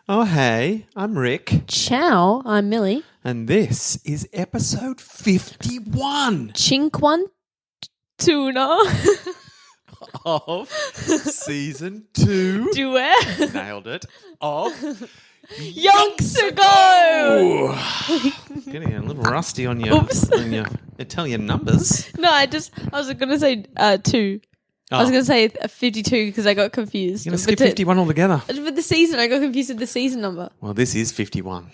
Oh, hey, I'm Rick. Ciao, I'm Millie. And this is episode 51 Chinkwan tuna. of season 2. Duet. Nailed it. Of Yonks Ago. Getting a little rusty on your Italian numbers. No, I was going to say 2. I was going to say 52 because I got confused. You're going to skip 51 altogether. But the season, I got confused with the season number. Well, this is 51.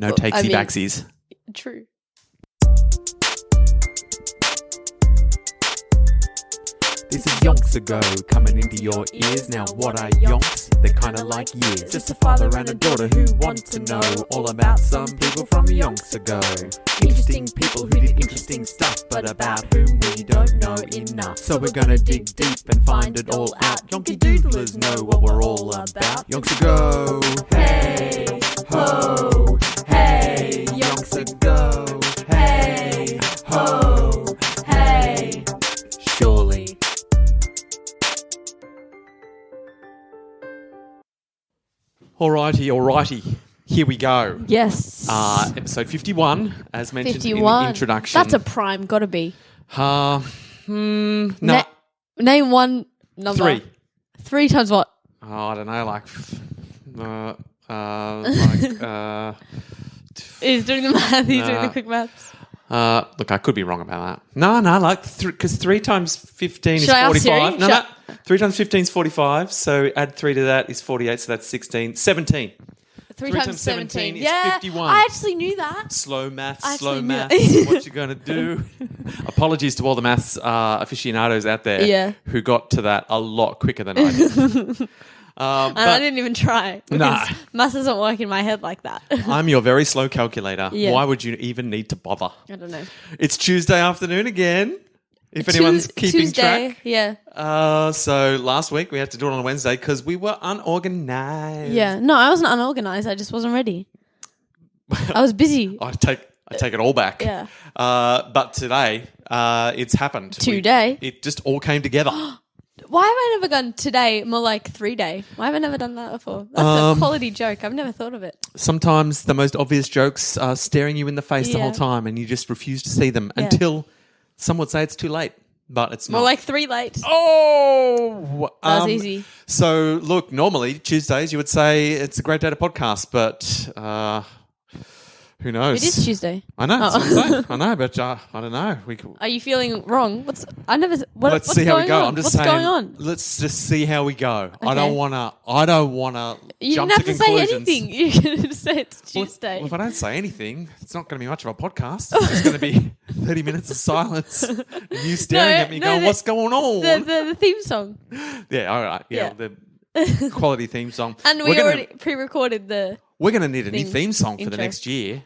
No takesy-backsies. True. This is Yonks Ago, coming into your ears. Now what are yonks? They're kinda like years. Just a father and a daughter who want to know all about some people from Yonks Ago. Interesting people who did interesting stuff, but about whom we don't know enough. So we're gonna dig deep and find it all out. Yonky doodlers know what we're all about. Yonks Ago, hey ho, hey, Yonks Ago, hey ho, hey, surely. Alrighty. Here we go. Yes. Episode 51, as mentioned 51. in the introduction. That's a prime, gotta be. No. Name one number. 3. 3 times what? Oh, I don't know, He's doing the math. He's doing the quick maths. look, I could be wrong about that. No, because 3 times 15 Should I is ask Siri? 45. No. 3 times 15 is 45, so add 3 to that is 48, so that's 16. 17. 3 times 17 is yeah, 51. I actually knew that. Slow maths. What you going to do? Apologies to all the maths aficionados out there who got to that a lot quicker than I did. And I didn't even try. Nah. Maths doesn't work in my head like that. I'm your very slow calculator. Yeah. Why would you even need to bother? I don't know. It's Tuesday afternoon again, if anyone's keeping Tuesday, track. Yeah. So last week we had to do it on a Wednesday because we were unorganized. Yeah. No, I wasn't unorganized. I just wasn't ready. I was busy. I take it all back. Yeah. But today, it's happened. Today? It just all came together. Why have I never gone today, more like 3 day? Why have I never done that before? That's a quality joke. I've never thought of it. Sometimes the most obvious jokes are staring you in the face the whole time and you just refuse to see them until some would say it's too late, but it's not. More like 3 late. Oh! That was easy. So, look, normally Tuesdays you would say it's a great day to podcast, but who knows? It is Tuesday. I know. That's what I'm saying. I know, but I don't know. Are you feeling wrong? Let's see how we go. I'm just what's saying. Going on? Let's just see how we go. Okay. I don't wanna You jump didn't to have to say conclusions. anything. You can just say it's Tuesday. Well, if I don't say anything, it's not going to be much of a podcast. It's just going to be 30 minutes of silence and you staring at me going, what's going on? The theme song. Yeah, all right. Yeah. The quality theme song. And we already pre-recorded the... We're going to need a new theme song for intro. the next year.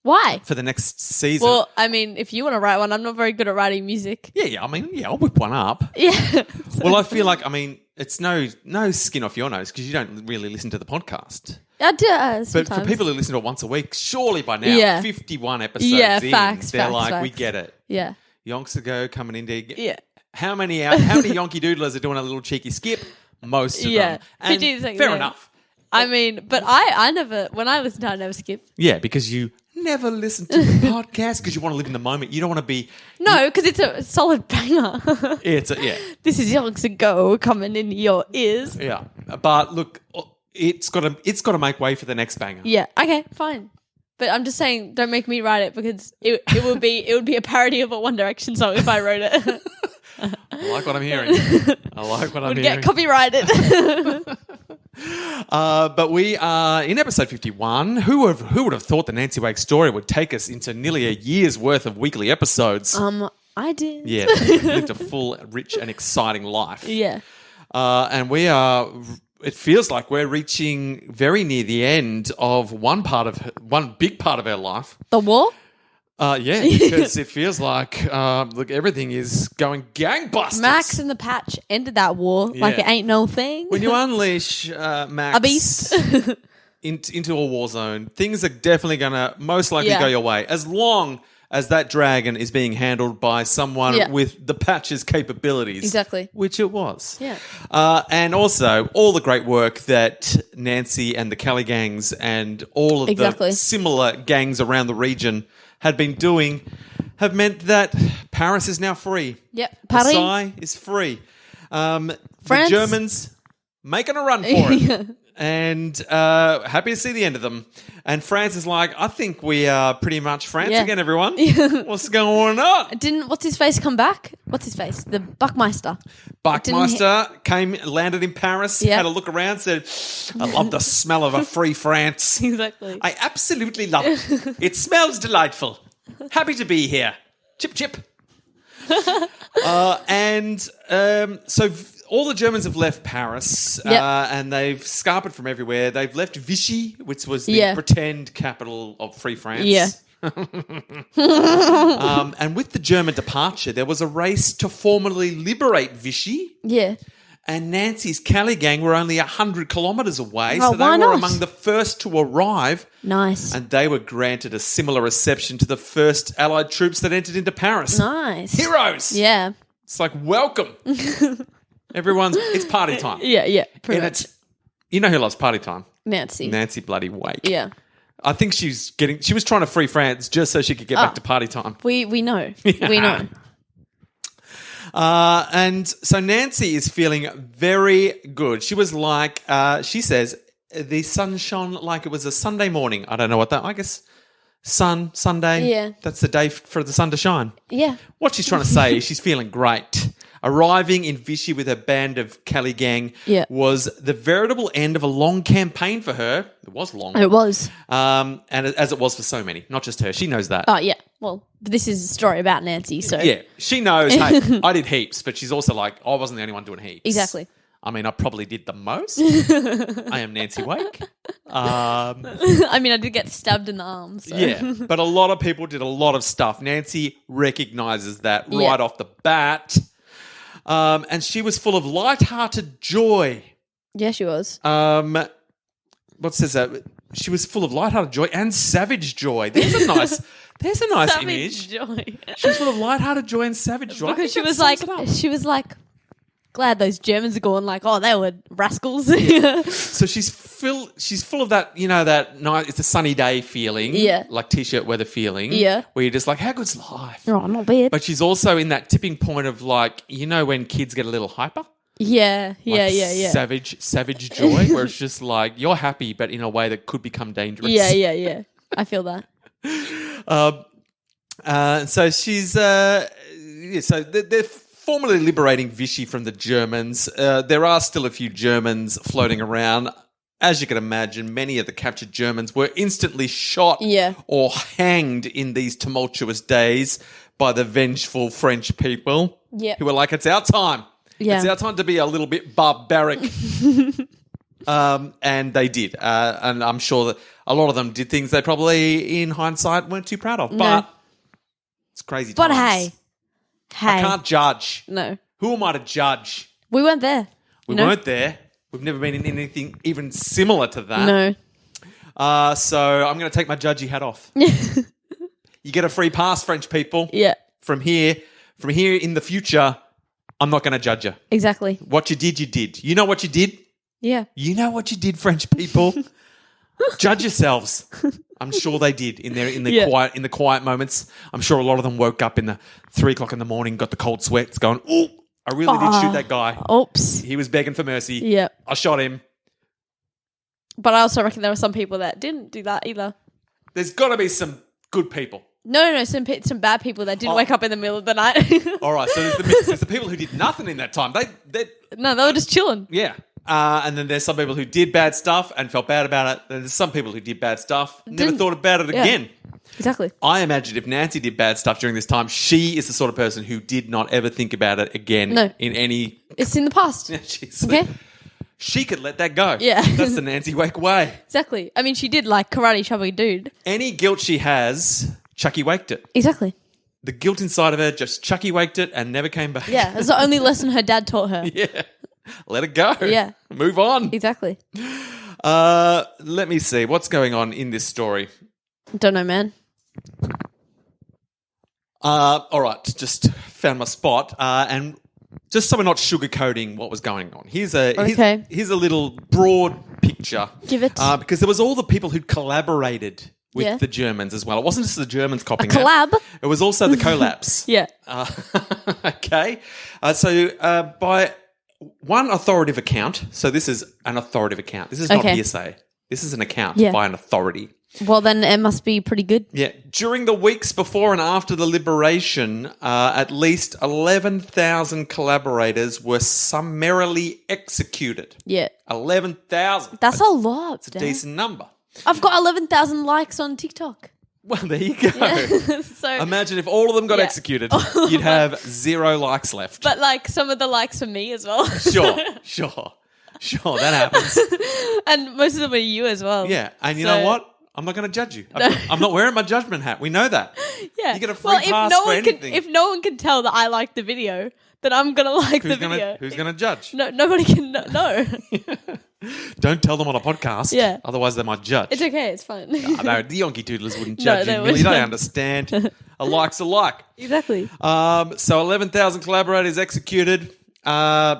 Why? For the next season. Well, I mean, if you want to write one, I'm not very good at writing music. Yeah. I mean, I'll whip one up. Yeah. Well, I feel like, it's no skin off your nose because you don't really listen to the podcast. I do sometimes. But for people who listen to it once a week, surely by now, 51 episodes in, facts, they're facts. we get it. Yeah. Yonks Ago coming into... Yeah. How many Yonky Doodlers are doing a little cheeky skip? Most of them. And 50 seconds, fair enough. I mean, but I never... When I listen to it, I never skip. Yeah, because you never listen to the podcast because you want to live in the moment. You don't want to be... No, because it's a solid banger. This is Yonks Ago coming in your ears. Yeah. But look, it's got to make way for the next banger. Yeah. Okay, fine. But I'm just saying, don't make me write it because it would be a parody of a One Direction song if I wrote it. I like what I'm hearing. Would get copyrighted. But we are in episode 51. Who would have thought the Nancy Wake story would take us into nearly a year's worth of weekly episodes? I did. Yeah, lived a full, rich, and exciting life. Yeah. And we are. It feels like we're reaching very near the end of one big part of our life. The war? Yeah, because it feels like everything is going gangbusters. Max and the Patch ended that war like it ain't no thing. When you unleash Max a beast into a war zone, things are definitely going to most likely go your way, as long as that dragon is being handled by someone Yeah. with the Patch's capabilities. Exactly. Which it was. Yeah. And also, all the great work that Nancy and the Kelly gangs and all of Exactly. the similar gangs around the region had been doing have meant that Paris is now free. Yep. Paris. Versailles is free. The France. Germans making a run for it. And happy to see the end of them. And France is like, I think we are pretty much France Yeah. again, everyone. What's going on? Didn't what's his face come back? What's his face? The Buckmeister. Buckmeister landed in Paris, Yeah. had a look around, said, I love the smell of a free France. Exactly. I absolutely love it. It smells delightful. Happy to be here. Chip, chip. So all the Germans have left Paris, Yep. and they've scarpered from everywhere. They've left Vichy, which was the Yeah. pretend capital of Free France. Yeah. And with the German departure, there was a race to formally liberate Vichy. Yeah. And Nancy's Cali gang were only 100 kilometres away, Oh, so they why were not? among the first to arrive. Nice. And they were granted a similar reception to the first Allied troops that entered into Paris. Nice. Heroes! Yeah. It's like, welcome. It's party time. Yeah, yeah. Pretty And much. it's, you know who loves party time? Nancy. Nancy bloody Wake. Yeah. I think she was trying to free France just so she could get back to party time. We know. We know. And so Nancy is feeling very good. She was like, she says, the sun shone like it was a Sunday morning. I don't know what I guess Sunday. Yeah. That's the day for the sun to shine. Yeah. What she's trying to say is she's feeling great. Arriving in Vichy with her band of Cali gang was the veritable end of a long campaign for her. It was long. It was. And as it was for so many, not just her. She knows that. Oh, yeah. Well, this is a story about Nancy, so. Yeah, she knows, hey, I did heaps, but she's also like, I wasn't the only one doing heaps. Exactly. I mean, I probably did the most. I am Nancy Wake. I mean, I did get stabbed in the arm, so. Yeah, but a lot of people did a lot of stuff. Nancy recognises that right off the bat. And she was full of light-hearted joy. Yeah, she was. What says that? She was full of light-hearted joy and savage joy. There's a nice Savage image. joy. She was full of light-hearted joy and savage joy. Because she was like, glad those Germans are gone. Like, oh, they were rascals. So she's full of that, that night. It's a sunny day feeling. Yeah. Like t-shirt weather feeling. Yeah. Where you're just like, how good's life? Oh, not bad. But she's also in that tipping point of like, when kids get a little hyper. Yeah. Like savage joy, where it's just like you're happy, but in a way that could become dangerous. Yeah. I feel that. So she's so they're formally liberating Vichy from the Germans. There are still a few Germans floating around. As you can imagine, many of the captured Germans were instantly shot or hanged in these tumultuous days by the vengeful French people who were like, it's our time. Yeah. It's our time to be a little bit barbaric. And they did. And I'm sure that a lot of them did things they probably, in hindsight, weren't too proud of. But it's crazy times. But hey. I can't judge. No. Who am I to judge? We weren't there. We weren't there. We've never been in anything even similar to that. No. So I'm going to take my judgy hat off. You get a free pass, French people. Yeah. From here in the future, I'm not going to judge you. Exactly. What you did, you did. You know what you did? Yeah. You know what you did, French people. Judge yourselves. I'm sure they did in the quiet moments. I'm sure a lot of them woke up in the 3 o'clock in the morning, got the cold sweats, going, "Oh, I really did shoot that guy. Oops. He was begging for mercy. Yeah. I shot him." But I also reckon there were some people that didn't do that either. There's got to be some good people. No, some bad people that didn't wake up in the middle of the night. All right, so there's the people who did nothing in that time. They were just chilling. Yeah. And then there's some people who did bad stuff and felt bad about it. Then there's some people who did bad stuff, never thought about it again. Exactly. I imagine if Nancy did bad stuff during this time, she is the sort of person who did not ever think about it again in any... It's in the past. Okay? She could let that go. Yeah. That's the Nancy Wake way. Exactly. I mean, she did like karate chop a dude. Any guilt she has, Chucky waked it. Exactly. The guilt inside of her just Chucky waked it and never came back. Yeah, it's the only lesson her dad taught her. Yeah. Let it go. Yeah. Move on. Exactly. Let me see. What's going on in this story? Don't know, man. All right, just found my spot, and just so we're not sugarcoating what was going on. Here's a little broad picture. Give it. Because there was all the people who'd collaborated with the Germans as well. It wasn't just the Germans copying A collab? It was also the collapse. Yeah. Okay. So by one authoritative account, so this is an authoritative account. This is not hearsay. This is an account by an authority. Well, then it must be pretty good. Yeah. During the weeks before and after the liberation, at least 11,000 collaborators were summarily executed. Yeah. 11,000. That's a lot. It's a decent number. I've got 11,000 likes on TikTok. Well, there you go. Yeah. So imagine if all of them got executed, you'd have 0 likes left. But like some of the likes for me as well. Sure, that happens. And most of them are you as well. Yeah, and you know what? I'm not going to judge you. I'm not wearing my judgment hat. We know that. Yeah. You get a free pass for anything. If no one can tell that I like the video, then I'm going to like the video. Who's going to judge? No, nobody can know. Don't tell them on a podcast. Yeah. Otherwise, they might judge. It's okay. It's fine. No, the Yonky Doodlers wouldn't judge you. Really, they understand. A like's a like. Exactly. So 11,000 collaborators executed.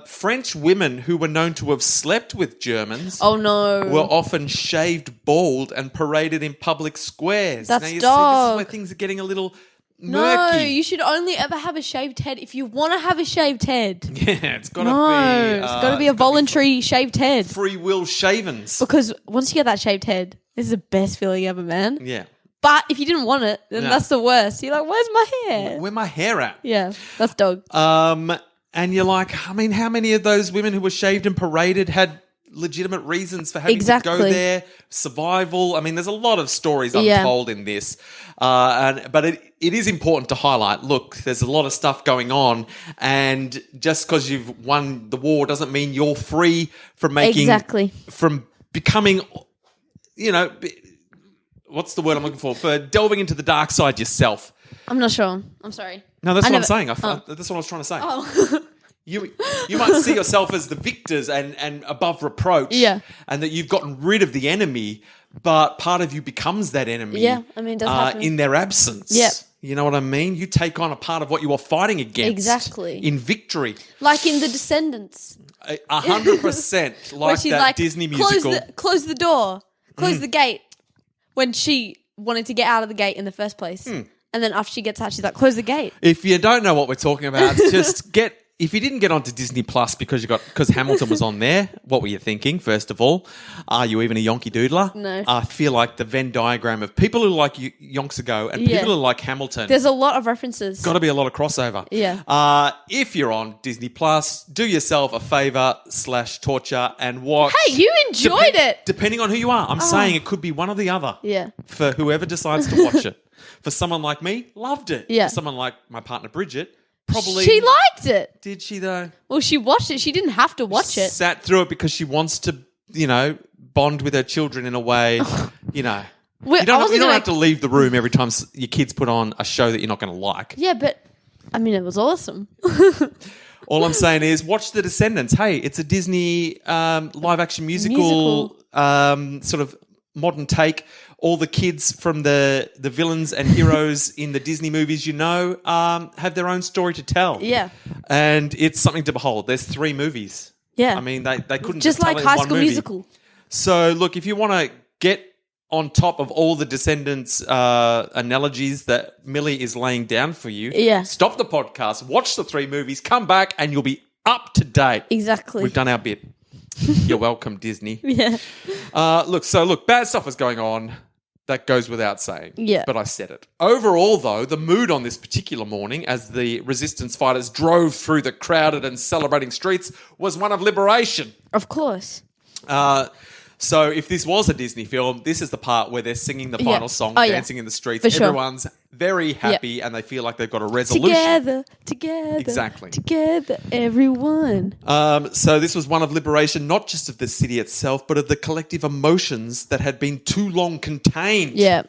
French women who were known to have slept with Germans were often shaved bald and paraded in public squares. That's now, you dog. see, this is where things are getting a little murky. No, you should only ever have a shaved head if you want to have a shaved head. Yeah, it's got to be... it's got to be a voluntary shaved head. Free will shavings. Because once you get that shaved head, this is the best feeling ever, man. Yeah. But if you didn't want it, then that's the worst. You're like, where's my hair? Where my hair at? Yeah, that's dog. And you're like, I mean, how many of those women who were shaved and paraded had legitimate reasons for having to go there? Survival. I mean, there's a lot of stories untold in this. But it is important to highlight, look, there's a lot of stuff going on. And just because you've won the war doesn't mean you're free from from becoming, what's the word I'm looking for delving into the dark side yourself. I'm not sure. I'm sorry. No, that's what I'm saying. That's what I was trying to say. Oh. You might see yourself as the victors and above reproach, and that you've gotten rid of the enemy, but part of you becomes that enemy. Yeah, I mean, it does happen. In their absence. Yeah. You know what I mean? You take on a part of what you are fighting against. Exactly. In victory. Like in The Descendants. 100% like she's that Disney musical. Close the door. Close the gate. When she wanted to get out of the gate in the first place. And then after she gets out, she's like, close the gate. If you don't know what we're talking about, just if you didn't get onto Disney Plus because Hamilton was on there, what were you thinking, first of all? Are you even a Yonky Doodler? No. I feel like the Venn diagram of people who like Yonks Ago and people who like Hamilton. There's a lot of references. Got to be a lot of crossover. Yeah. If you're on Disney Plus, do yourself a favour / torture and watch. Hey, you enjoyed it. Depending on who you are. I'm saying it could be one or the other. Yeah. For whoever decides to watch it. For someone like me, loved it. Yeah. For someone like my partner Bridget, probably... She liked it. Did she, though? Well, she watched it. She didn't have to watch it. Sat through it because she wants to, bond with her children in a way, You don't have to leave the room every time your kids put on a show that you're not going to like. Yeah, but, I mean, it was awesome. All I'm saying is watch The Descendants. Hey, it's a Disney live-action musical. Sort of modern take. All the kids from the villains and heroes in the Disney movies, have their own story to tell. Yeah. And it's something to behold. There's 3 movies. Yeah. I mean, they couldn't just like tell it in High one School movie. Musical. So, look, if you want to get on top of all the Descendants analogies that Millie is laying down for you, stop the podcast, watch the 3 movies, come back, and you'll be up to date. Exactly. We've done our bit. You're welcome, Disney. Yeah. Look, bad stuff is going on. That goes without saying. Yeah. But I said it. Overall, though, the mood on this particular morning as the resistance fighters drove through the crowded and celebrating streets was one of liberation. Of course. So if this was a Disney film, this is the part where they're singing the final song, dancing in the streets. For sure. Everyone's very happy and they feel like they've got a resolution. Together. Exactly. Together, everyone. So this was one of liberation, not just of the city itself, but of the collective emotions that had been too long contained. Yeah.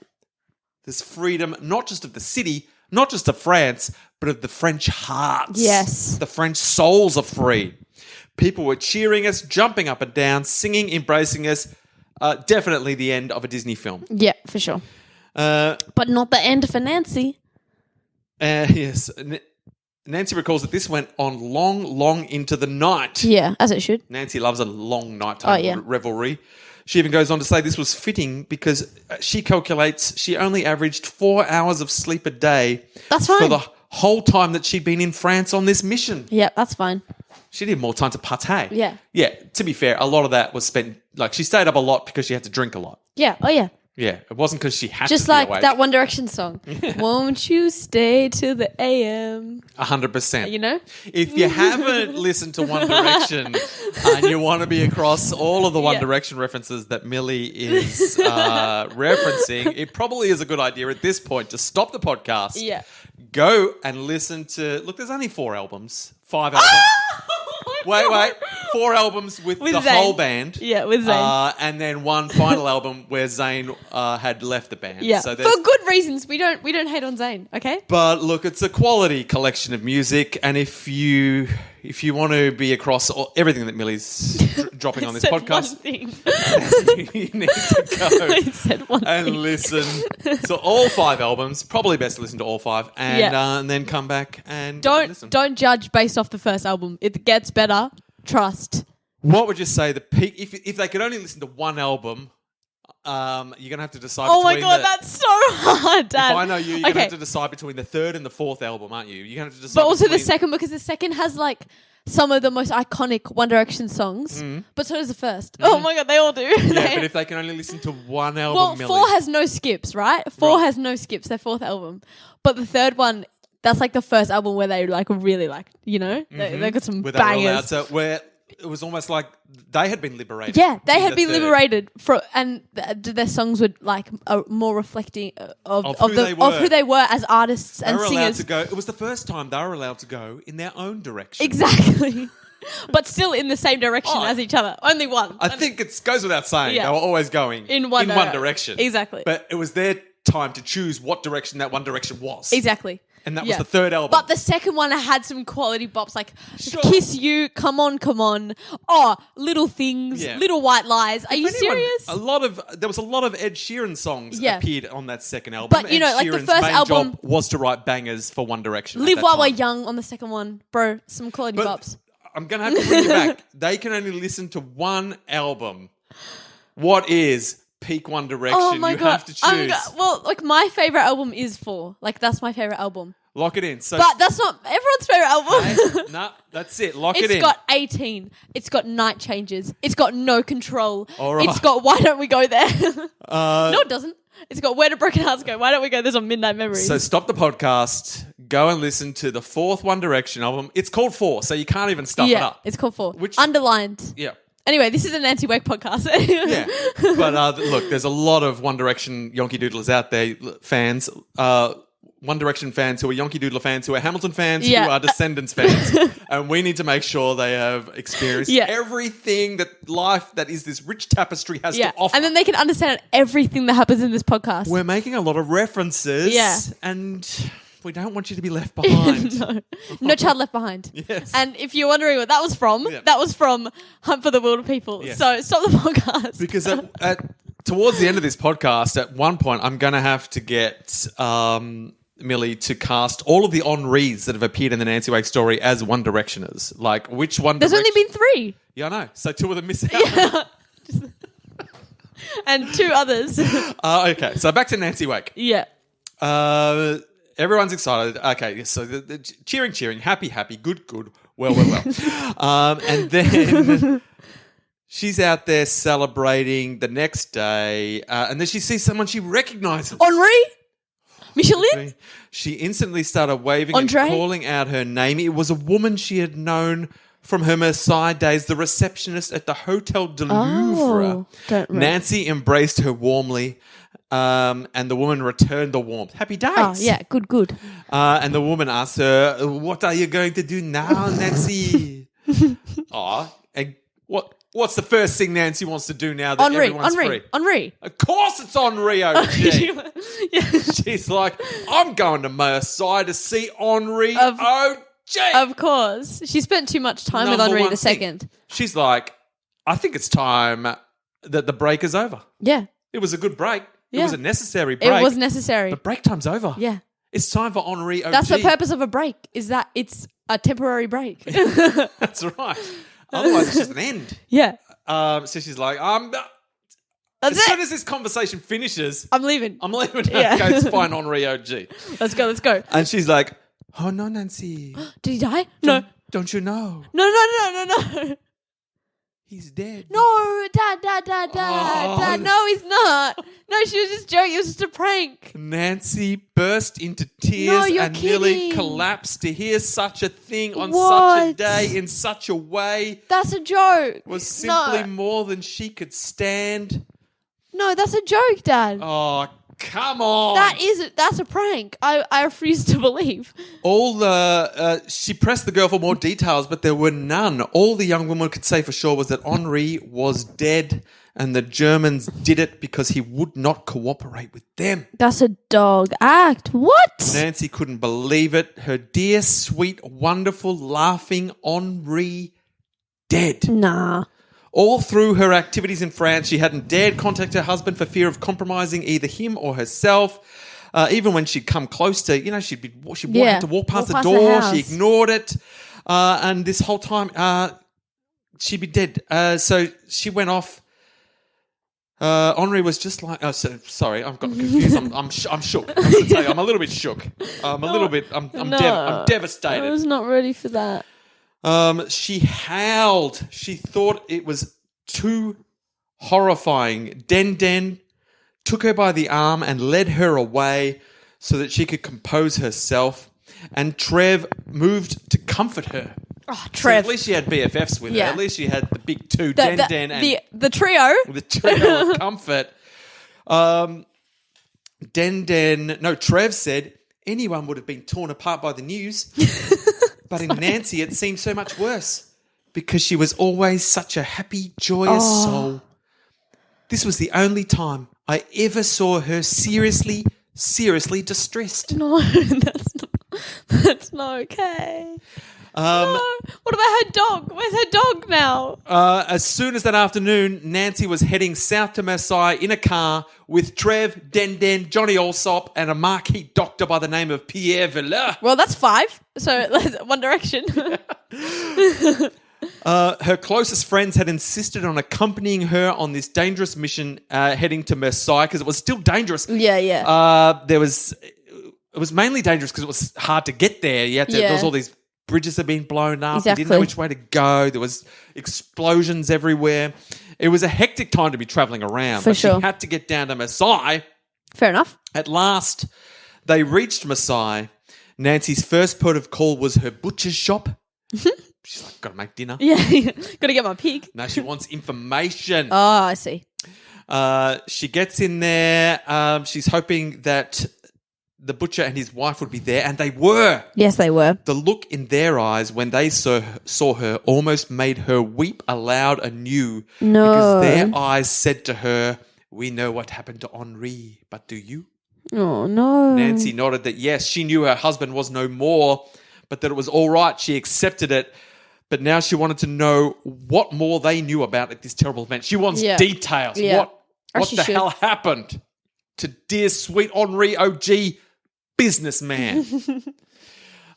There's freedom, not just of the city, not just of France, but of the French hearts. Yes. The French souls are free. People were cheering us, jumping up and down, singing, embracing us. Definitely the end of a Disney film. Yeah, for sure. But not the end for Nancy. Yes. Nancy recalls that this went on long into the night. Yeah, as it should. Nancy loves a long nighttime revelry. She even goes on to say this was fitting because she calculates she only averaged 4 hours of sleep a day. That's fine. For the whole time that she'd been in France on this mission. Yeah, that's fine. She needed more time to partay. Yeah. Yeah, to be fair, a lot of that was spent, like, she stayed up a lot because she had to drink a lot. Yeah, oh yeah. Yeah, it wasn't because she had Just to be like awake. that One Direction song. Won't you stay till the AM? 100%. You know? If you haven't listened to One Direction and you want to be across all of the One Direction references that Millie is referencing, it probably is a good idea at this point to stop the podcast. Yeah. Go and listen to... Look, there's only 4 albums. 5 albums. Wait. 4 albums with the Zayn. whole band. Yeah, with Zayn. And then one final album where Zayn had left the band. Yeah, So for good reasons. We don't hate on Zayn, okay? But look, it's a quality collection of music, and if you want to be across everything that Millie's dropping on this podcast, you need to go I said one and thing. listen to all 5 albums. Probably best to listen to all 5, and then come back and listen. Don't judge based off the first album. It gets better. Trust. What would you say the peak? If they could only listen to one album, you're gonna have to decide. Oh my between god, that's so hard, Dad. If I know you're gonna have to decide between the 3rd and the 4th album, aren't you? You're gonna have to decide. But also the second, because the second has like some of the most iconic One Direction songs. But so does the first. Oh my god, they all do. Yeah, but if they can only listen to one album, well, Millie. 4 has no skips, right? 4 has no skips. Their 4th album, but the 3rd one. That's like the first album where they like really like, you know, they got some bangers. Where it was almost like they had been liberated. Yeah, they had been liberated and their songs were like more reflecting of who they were as artists and they were singers. Allowed to go. It was the first time they were allowed to go in their own direction. Exactly. But still in the same direction as each other. Only one. I think it goes without saying. Yeah. They were always going in one direction. Exactly. But it was their time to choose what direction that one direction was. Exactly. And that was the 3rd album. But the second one had some quality bops like Kiss You, Come On. Oh, Little Things, Little White Lies. Are you serious? There was a lot of Ed Sheeran songs appeared on that second album. But you know, like the first main album job was to write bangers for One Direction. Live While We're Young on the second one. Bro, some quality bops. I'm going to have to bring you back. They can only listen to one album. What is peak One Direction? Oh my God. Have to choose. Well, like my favorite album is 4. Like that's my favorite album. Lock it in. But that's not everyone's favorite album. No, that's it. Lock it in. It's got 18. It's got Night Changes. It's got No Control. All right. It's got Why Don't We Go There? No, it doesn't. It's got Where Do Broken Hearts Go? Why Don't We Go There's on Midnight Memories? So stop the podcast. Go and listen to the 4th One Direction album. It's called 4, so you can't even stuff it up. It's called 4. Underlined. Yeah. Anyway, this is a Nancy Wake podcast. Yeah. But look, there's a lot of One Direction Yonky Doodlers out there, fans. One Direction fans who are Yonky Doodler fans, who are Hamilton fans, who are Descendants fans. And we need to make sure they have experienced everything that life that is this rich tapestry has to offer. And then they can understand everything that happens in this podcast. We're making a lot of references. Yeah. And we don't want you to be left behind. No child left behind. Yes. And if you're wondering what that was from, that was from Hunt for the Wilder People. Yes. So stop the podcast. Because towards the end of this podcast, at one point, I'm going to have to get Millie to cast all of the Henris that have appeared in the Nancy Wake story as One Directioners. Like, which One There's only been 3. Yeah, I know. So 2 of them miss out. Yeah. And 2 others. Okay, so back to Nancy Wake. Yeah. Everyone's excited. Okay, so the cheering, happy, good, well. And then she's out there celebrating the next day, and then she sees someone she recognises. Henri? Micheline? She instantly started waving Andre? and calling out her name. It was a woman she had known from her Marseille days, the receptionist at the Hotel de Louvre. Nancy embraced her warmly, and the woman returned the warmth. Happy days. Oh, yeah, good. And the woman asked her, "What are you going to do now, Nancy?" And what's the first thing Nancy wants to do now that everyone's free? Henri. Of course it's Henri, OG. She's like, I'm going to Marseille to see Henri, OG. Of course. She spent too much time with Henri the second. She's like, I think it's time that the break is over. Yeah. It was a good break. It was a necessary break. It was necessary. But break time's over. Yeah. It's time for Henri OG. That's the purpose of a break, is that it's a temporary break. That's right. Otherwise, it's just an end. Yeah. So she's like, That's as soon it. as this conversation finishes, I'm leaving. I'm leaving. Yeah. Okay, it's fine, Henri OG. Let's go. And she's like, oh, no, Nancy. Did he die? No. Don't you know? No. He's dead. No, Dad. Oh. Dad, no, he's not. No, she was just joking. It was just a prank. Nancy burst into tears No, you're and nearly kidding. collapsed to hear such a thing on What? such a day in such a way That's a joke. was simply No. more than she could stand. No, that's a joke, Dad. Oh, come on. That's a prank. I refuse to believe. She pressed the girl for more details, but there were none. All the young woman could say for sure was that Henri was dead and the Germans did it because he would not cooperate with them. That's a dog act. What? Nancy couldn't believe it. Her dear, sweet, wonderful, laughing Henri dead. Nah. All through her activities in France, she hadn't dared contact her husband for fear of compromising either him or herself. Even when she'd come close to, she'd have to walk past the door. She ignored it. And this whole time, she'd be dead. So she went off. Henri was just like, sorry, I've gotten confused. I'm shook. I'm going to tell you, I'm a little bit shook. I'm devastated. I was not ready for that. She howled. She thought it was too horrifying. Den took her by the arm and led her away so that she could compose herself. And Trev moved to comfort her. Oh, So Trev. at least she had BFFs with her. Yeah. At least she had the big two, Den and the trio. the trio of comfort. Trev said anyone would have been torn apart by the news. But in Nancy, it seemed so much worse because she was always such a happy, joyous soul. This was the only time I ever saw her seriously distressed. No, that's not okay. No. What about her dog? Where's her dog now? As soon as that afternoon, Nancy was heading south to Marseille in a car with Trev, Den, Johnny Allsop, and a marquee doctor by the name of Pierre Villeur. Well, that's 5. So One Direction. Her closest friends had insisted on accompanying her on this dangerous mission heading to Marseille because it was still dangerous. Yeah. It was mainly dangerous because it was hard to get there. There was all these bridges had been blown up. Exactly. You didn't know which way to go. There was explosions everywhere. It was a hectic time to be travelling around. But sure. She had to get down to Marseille. Fair enough. At last, they reached Marseille. Nancy's first port of call was her butcher's shop. She's like, got to make dinner. Yeah. Got to get my pig. No, she wants information. Oh, I see. She gets in there. She's hoping that the butcher and his wife would be there, and they were. Yes, they were. The look in their eyes when they saw her almost made her weep aloud anew. No. Because their eyes said to her, we know what happened to Henri, but do you? Oh, no. Nancy nodded that yes, she knew her husband was no more, but that it was all right. She accepted it. But now she wanted to know what more they knew about this terrible event. She wants details. Yeah. What the hell happened to dear sweet Henri OG businessman?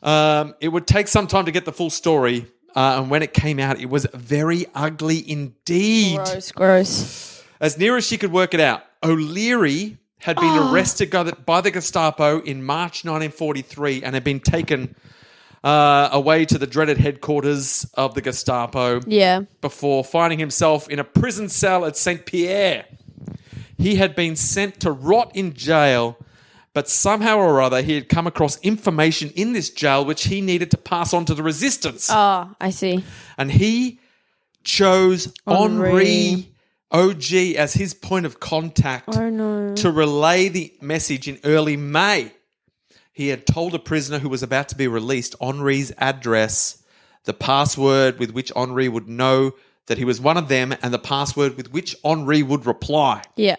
It would take some time to get the full story. And when it came out, it was very ugly indeed. Gross. As near as she could work it out, O'Leary had been arrested by the Gestapo in March 1943 and had been taken away to the dreaded headquarters of the Gestapo before finding himself in a prison cell at St. Pierre. He had been sent to rot in jail, but somehow or other he had come across information in this jail which he needed to pass on to the resistance. Oh, I see. And he chose Henri OG as his point of contact to relay the message in early May. He had told a prisoner who was about to be released Henri's address, the password with which Henri would know that he was one of them, and the password with which Henri would reply. Yeah.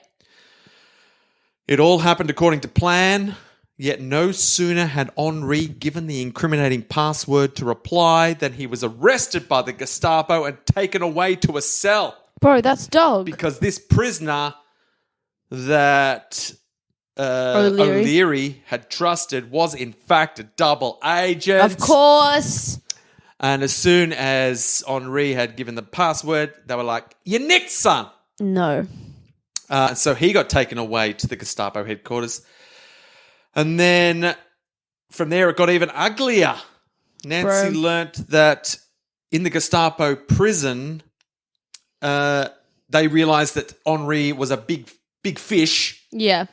It all happened according to plan, yet no sooner had Henri given the incriminating password to reply than he was arrested by the Gestapo and taken away to a cell. Bro, that's dog. Because this prisoner that O'Leary had trusted was in fact a double agent. Of course. And as soon as Henri had given the password, they were like, "You're nicked, son." No. So he got taken away to the Gestapo headquarters. And then from there, it got even uglier. Nancy learnt that in the Gestapo prison, they realised that Henri was a big fish. Yeah.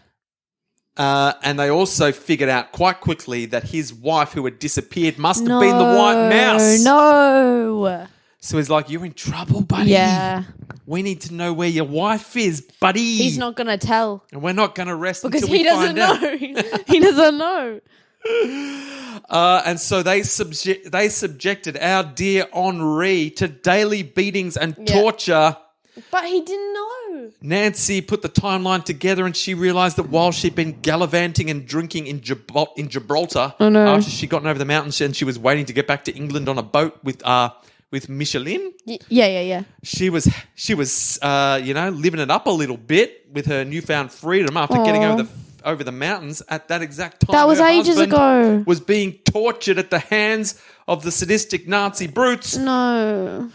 And they also figured out quite quickly that his wife, who had disappeared, must have been the white mouse. No. So he's like, "You're in trouble, buddy. Yeah. We need to know where your wife is, buddy. He's not going to tell. And we're not going to rest Because until we find out." He doesn't know. And so they subjected our dear Henri to daily beatings and torture. But he didn't know. Nancy put the timeline together and she realised that while she'd been gallivanting and drinking in Gibraltar, after she'd gotten over the mountains and she was waiting to get back to England on a boat with Michelin. Yeah. She was living it up a little bit with her newfound freedom after getting over the mountains. At that exact time, that was her ages husband ago. was being tortured at the hands of the sadistic Nazi brutes. No.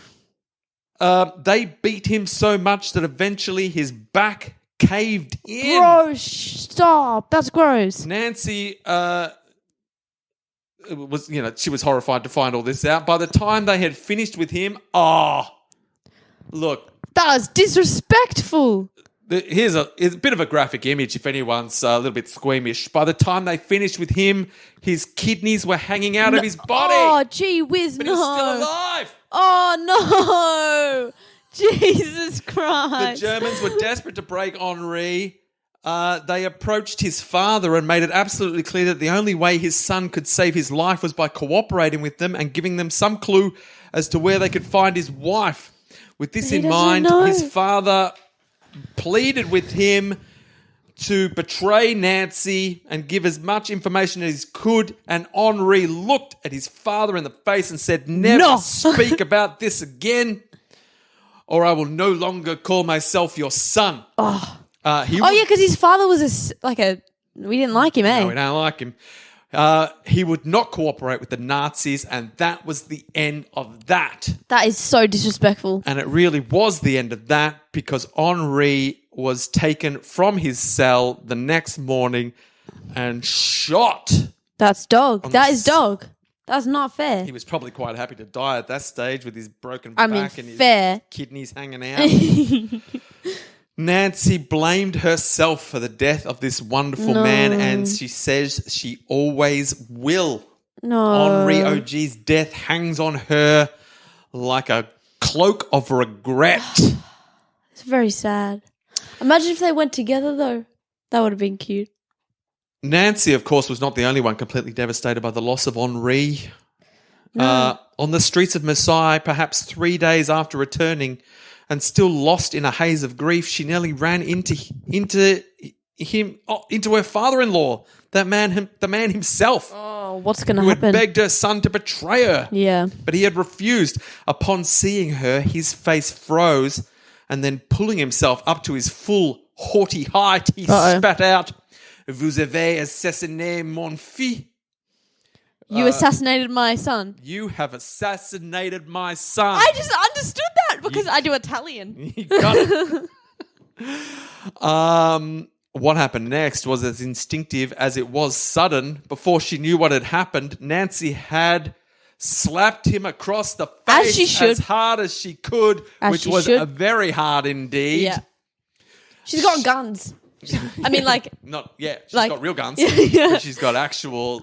They beat him so much that eventually his back caved in. Bro, stop. That's gross. Nancy she was horrified to find all this out. By the time they had finished with him, look. That was disrespectful. Here's a bit of a graphic image if anyone's a little bit squeamish. By the time they finished with him, his kidneys were hanging out of his body. Oh, gee whiz, but no. he was still alive. Oh, no. Jesus Christ. The Germans were desperate to break Henri. They approached his father and made it absolutely clear that the only way his son could save his life was by cooperating with them and giving them some clue as to where they could find his wife. With this in mind, his father pleaded with him to betray Nancy and give as much information as he could, and Henri looked at his father in the face and said, "Never speak about this again, or I will no longer call myself your son." Because his father was we didn't like him, eh? No, we don't like him. He would not cooperate with the Nazis, and that was the end of that. That is so disrespectful. And it really was the end of that, because Henri was taken from his cell the next morning and shot. That's dog. That is dog. That's not fair. He was probably quite happy to die at that stage with his broken back and his kidneys hanging out. Nancy blamed herself for the death of this wonderful man, and she says she always will. No. Henri OG's death hangs on her like a cloak of regret. It's very sad. Imagine if they went together, though. That would have been cute. Nancy, of course, was not the only one completely devastated by the loss of Henri. No. On the streets of Marseille, perhaps 3 days after returning, and still lost in a haze of grief, she nearly ran into her father-in-law, the man himself. Oh, what's going to happen? happen? Who had begged her son to betray her. Yeah. But he had refused. Upon seeing her, his face froze, and then pulling himself up to his full haughty height, he spat out, "Vous avez assassiné mon fils." You assassinated my son. You have assassinated my son. I just understood that because I do Italian. You got it. What happened next was as instinctive as it was sudden. Before she knew what had happened, Nancy had slapped him across the face as hard as she could, which was very hard indeed. Yeah. She's got guns. I mean, she's got real guns. Yeah. She's got actual,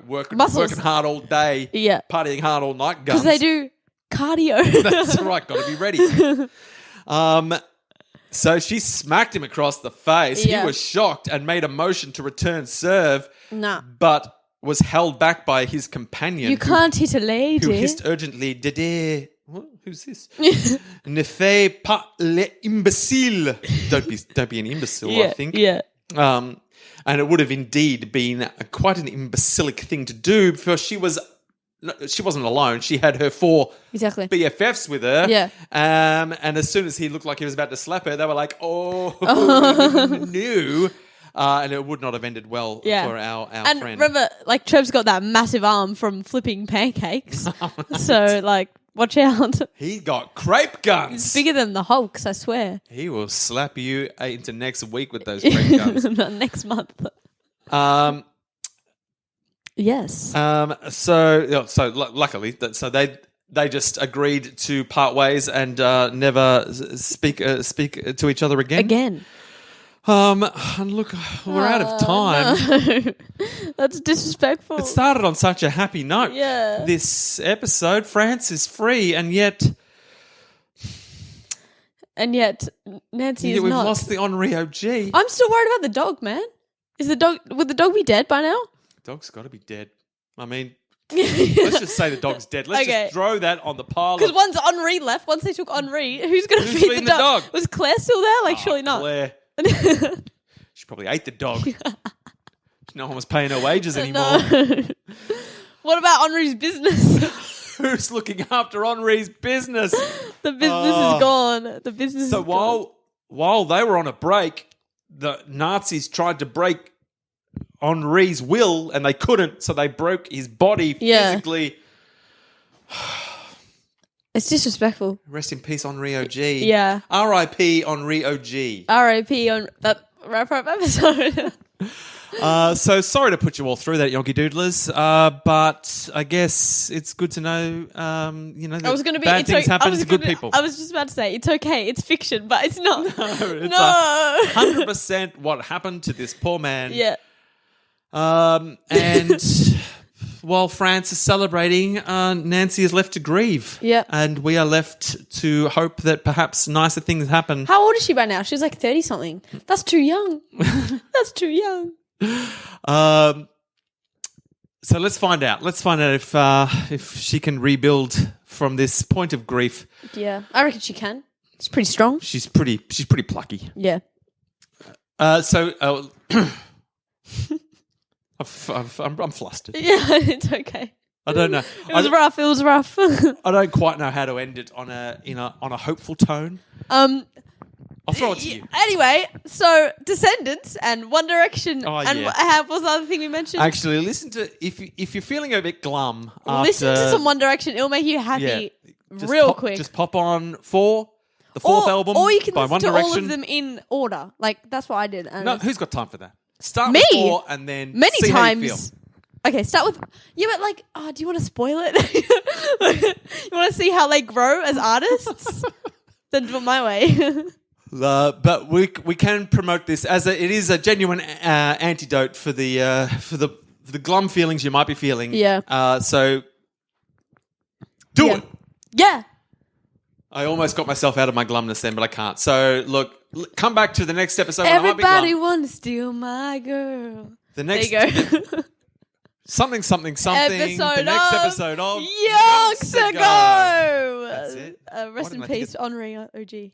working hard all day, partying hard all night guns. Because they do cardio. That's right, got to be ready. So she smacked him across the face. Yeah. He was shocked and made a motion to return serve, but was held back by his companion. You can't hit a lady. Who hissed urgently, "Dédé." Who's this? "Ne fais pas l'imbécile." Don't be an imbecile, I think. Yeah. And it would have indeed been quite an imbecilic thing to do, because she wasn't alone. She had her 4 BFFs with her. Yeah. And as soon as he looked like he was about to slap her, they were like, "Oh, no." and it would not have ended well for our and friend. remember, like, Trev's got that massive arm from flipping pancakes. So, like, watch out. He got crepe It's guns. bigger than the Hulks, I swear. He will slap you into next week with those crepe guns. Next month. Yes. Luckily, they just agreed to part ways and never speak to each other again. And look, we're out of time. No. That's disrespectful. It started on such a happy note. Yeah. This episode, France is free, and yet Nancy is we've not. lost the Henri OG. I'm still worried about the dog, man. Would the dog be dead by now? Dog's got to be dead. I mean, let's just say the dog's dead. Let's just throw that on the pile. Because once Henri left, once they took Henri, who's going to feed feeding the dog? Was Claire still there? Like, surely not. Claire. She probably ate the dog. No one was paying her wages anymore. No. What about Henri's business? Who's looking after Henri's business? The business is gone. The business is gone. While they were on a break, the Nazis tried to break Henri's will, and they couldn't, so they broke his body physically. It's disrespectful. Rest in peace, Henri OG. Yeah. R.I.P. Henri OG. R.I.P. on that wrap-up episode. So sorry to put you all through that, Yonky Doodlers, but I guess it's good to know, that bad things happen to good people. I was just about to say, it's okay, it's fiction, but it's not. No, it's 100% what happened to this poor man. Yeah. And while France is celebrating, Nancy is left to grieve. Yeah. And we are left to hope that perhaps nicer things happen. How old is she by now? She's like 30-something. That's too young. That's too young. So let's find out. Let's find out if she can rebuild from this point of grief. Yeah, I reckon she can. She's pretty strong. She's pretty plucky. Yeah. I'm flustered. Yeah, it's okay. I don't know. It was rough. I don't quite know how to end it on a hopeful tone. I'll throw it to you. Anyway, so Descendants and One Direction and what was the other thing we mentioned? Actually, listen to if you're feeling a bit glum. Listen to some One Direction. It'll make you happy quick. Just pop on the fourth album, or you can by listen One to Direction. all of them in order. Like that's what I did. And no, who's got time for that? Start me with 4 and then many see times. How you feel. Okay, start with but like, do you want to spoil it? You want to see how they grow as artists? Then do it my way. But we can promote this as it is a genuine antidote for the glum feelings you might be feeling. Yeah. So do it. Yeah. I almost got myself out of my glumness then, but I can't. So look, come back to the next episode. Everybody want to steal my girl. The next. There you go. Something. Episode the next of episode of Yonks Ago. That's it. Rest in peace, Henri OG.